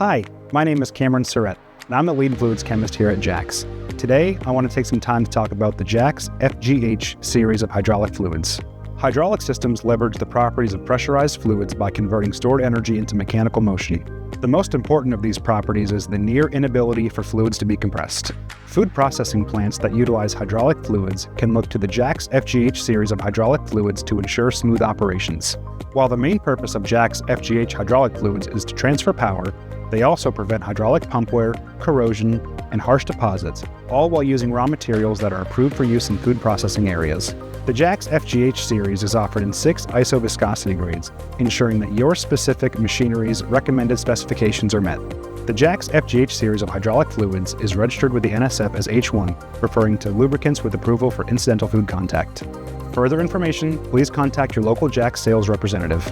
Hi, my name is Cameron Surrett, and I'm the lead fluids chemist here at JAX. Today, I want to take some time to talk about the JAX FGH series of hydraulic fluids. Hydraulic systems leverage the properties of pressurized fluids by converting stored energy into mechanical motion. The most important of these properties is the near inability for fluids to be compressed. Food processing plants that utilize hydraulic fluids can look to the JAX FGH series of hydraulic fluids to ensure smooth operations. While the main purpose of JAX FGH hydraulic fluids is to transfer power, they also prevent hydraulic pump wear, corrosion, and harsh deposits, all while using raw materials that are approved for use in food processing areas. The JAX FGH series is offered in 6 isoviscosity grades, ensuring that your specific machinery's recommended specifications are met. The JAX FGH series of hydraulic fluids is registered with the NSF as H1, referring to lubricants with approval for incidental food contact. For further information, please contact your local JAX sales representative.